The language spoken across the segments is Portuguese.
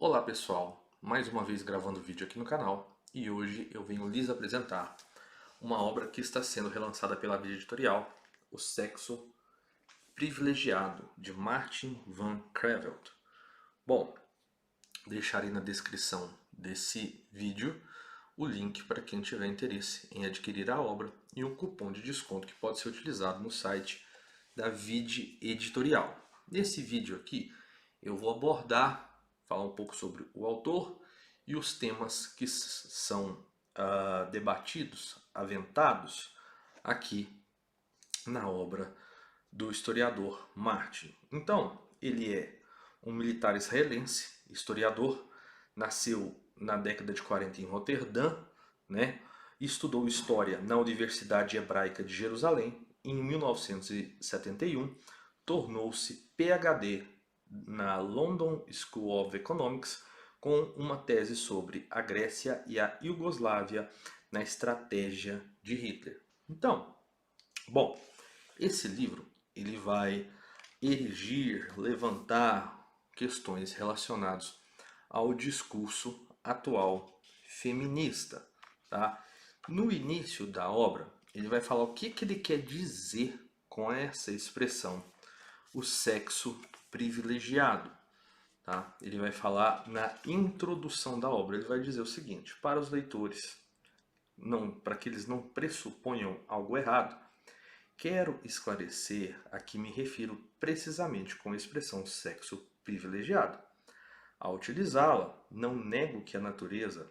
Olá pessoal, mais uma vez gravando vídeo aqui no canal e hoje eu venho lhes apresentar uma obra que está sendo relançada pela Via Editorial, O Sexo Privilegiado, de Martin van Creveld. Bom, deixarei na descrição desse vídeo o link para quem tiver interesse em adquirir a obra e um cupom de desconto que pode ser utilizado no site da Via Editorial. Nesse vídeo aqui eu vou falar um pouco sobre o autor e os temas que são debatidos, aventados aqui na obra do historiador Martin. Então, ele é um militar israelense, historiador, nasceu na década de 40 em Roterdã, né? Estudou História na Universidade Hebraica de Jerusalém. Em 1971, tornou-se PhD na London School of Economics com uma tese sobre a Grécia e a Iugoslávia na estratégia de Hitler. Então, bom, esse livro ele vai levantar questões relacionadas ao discurso atual feminista. Tá? No início da obra, ele vai falar o que ele quer dizer com essa expressão, o sexo privilegiado. Tá? Ele vai falar na introdução da obra, ele vai dizer o seguinte, para os leitores, para que eles não pressuponham algo errado, quero esclarecer a que me refiro precisamente com a expressão sexo privilegiado. Ao utilizá-la, não nego que a natureza,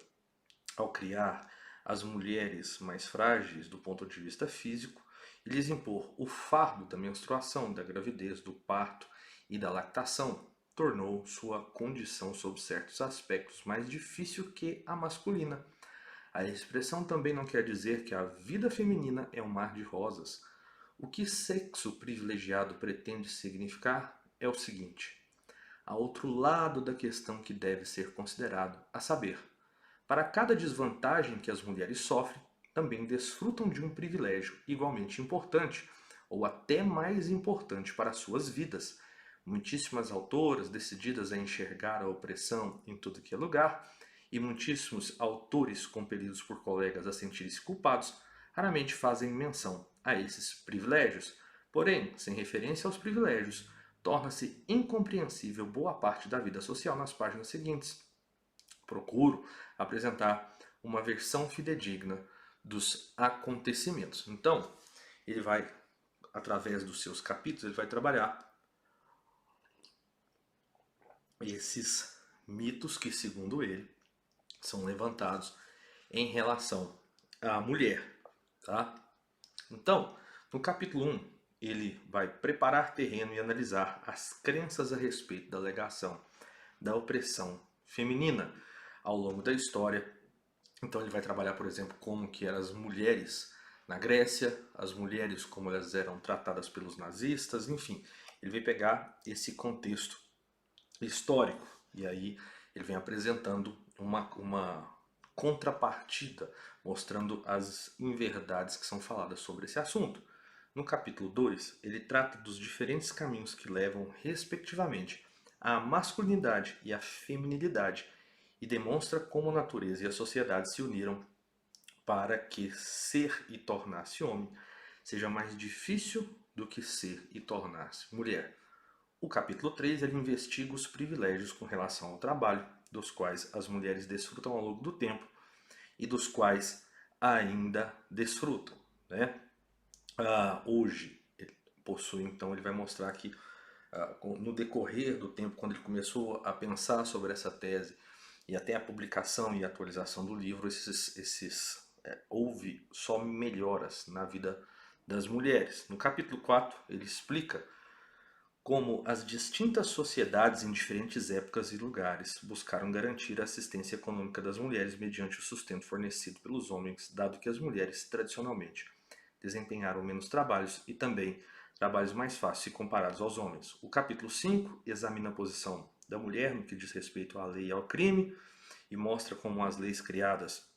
ao criar as mulheres mais frágeis do ponto de vista físico, e lhes impor o fardo da menstruação, da gravidez, do parto e da lactação, tornou sua condição sob certos aspectos mais difícil que a masculina. A expressão também não quer dizer que a vida feminina é um mar de rosas. O que sexo privilegiado pretende significar é o seguinte: há outro lado da questão que deve ser considerado, a saber, para cada desvantagem que as mulheres sofrem, também desfrutam de um privilégio igualmente importante, ou até mais importante para suas vidas. Muitíssimas autoras decididas a enxergar a opressão em tudo que é lugar, e muitíssimos autores compelidos por colegas a sentirem-se culpados, raramente fazem menção a esses privilégios. Porém, sem referência aos privilégios, torna-se incompreensível boa parte da vida social nas páginas seguintes. Procuro apresentar uma versão fidedigna dos acontecimentos. Então, ele vai, através dos seus capítulos, ele vai trabalhar esses mitos que, segundo ele, são levantados em relação à mulher. Tá? Então, no capítulo 1, ele vai preparar terreno e analisar as crenças a respeito da alegação da opressão feminina ao longo da história. Então ele vai trabalhar, por exemplo, como que eram as mulheres na Grécia, as mulheres como elas eram tratadas pelos nazistas, enfim. Ele vai pegar esse contexto histórico e aí ele vem apresentando uma contrapartida, mostrando as inverdades que são faladas sobre esse assunto. No capítulo 2, ele trata dos diferentes caminhos que levam, respectivamente, à masculinidade e à feminilidade e demonstra como a natureza e a sociedade se uniram para que ser e tornar-se homem seja mais difícil do que ser e tornar-se mulher. O capítulo 3 ele investiga os privilégios com relação ao trabalho, dos quais as mulheres desfrutam ao longo do tempo e dos quais ainda desfrutam. Né? Hoje, ele vai mostrar que no decorrer do tempo, quando ele começou a pensar sobre essa tese e até a publicação e atualização do livro, houve só melhoras na vida das mulheres. No capítulo 4, ele explica como as distintas sociedades em diferentes épocas e lugares buscaram garantir a assistência econômica das mulheres mediante o sustento fornecido pelos homens, dado que as mulheres, tradicionalmente, desempenharam menos trabalhos e também trabalhos mais fáceis se comparados aos homens. O capítulo 5 examina a posição da mulher no que diz respeito à lei e ao crime e mostra como as leis criadas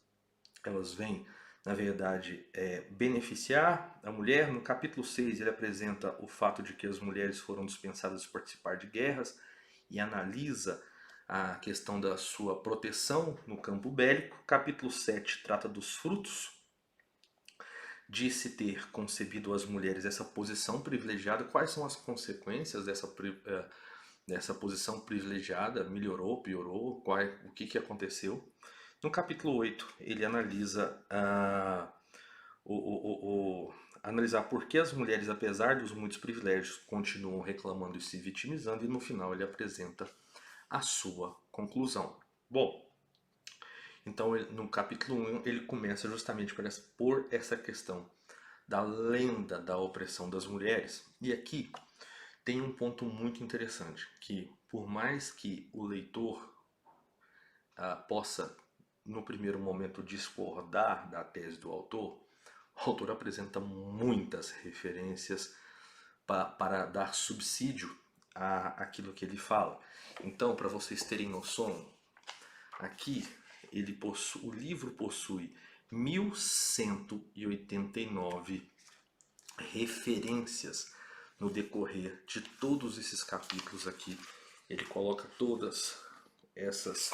elas vêm, na verdade, beneficiar a mulher. No capítulo 6 ele apresenta o fato de que as mulheres foram dispensadas de participar de guerras e analisa a questão da sua proteção no campo bélico. Capítulo 7 trata dos frutos de se ter concebido as mulheres essa posição privilegiada, quais são as consequências dessa posição privilegiada, melhorou, piorou, o que aconteceu. No capítulo 8 ele analisa analisar por que as mulheres, apesar dos muitos privilégios, continuam reclamando e se vitimizando, e no final ele apresenta a sua conclusão. Bom, então no capítulo 1 ele começa justamente por essa questão da lenda da opressão das mulheres. E aqui tem um ponto muito interessante, que por mais que o leitor possa no primeiro momento discordar da tese do autor, o autor apresenta muitas referências para dar subsídio àquilo que ele fala. Então, para vocês terem noção, aqui o livro possui 1189 referências no decorrer de todos esses capítulos aqui. Ele coloca todas essas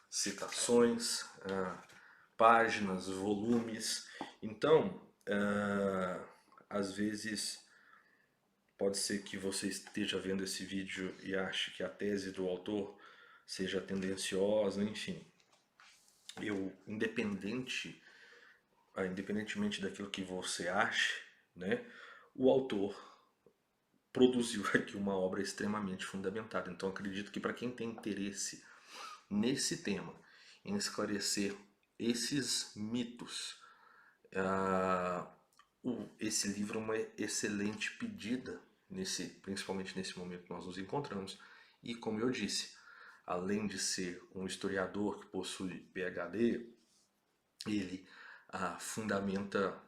citações, páginas, volumes. Então, às vezes pode ser que você esteja vendo esse vídeo e ache que a tese do autor seja tendenciosa, enfim. Independentemente daquilo que você ache, né, o autor produziu aqui uma obra extremamente fundamentada. Então acredito que para quem tem interesse nesse tema, em esclarecer esses mitos, esse livro é uma excelente pedida, principalmente nesse momento que nós nos encontramos. E como eu disse, além de ser um historiador que possui PhD, ele fundamenta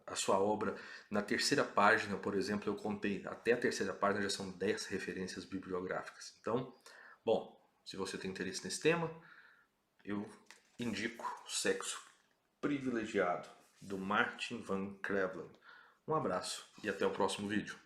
a sua obra na terceira página, por exemplo. Eu contei, até a terceira página já são 10 referências bibliográficas. Então, bom, se você tem interesse nesse tema, eu indico Sexo Privilegiado, do Martin van Creveld. Um abraço e até o próximo vídeo.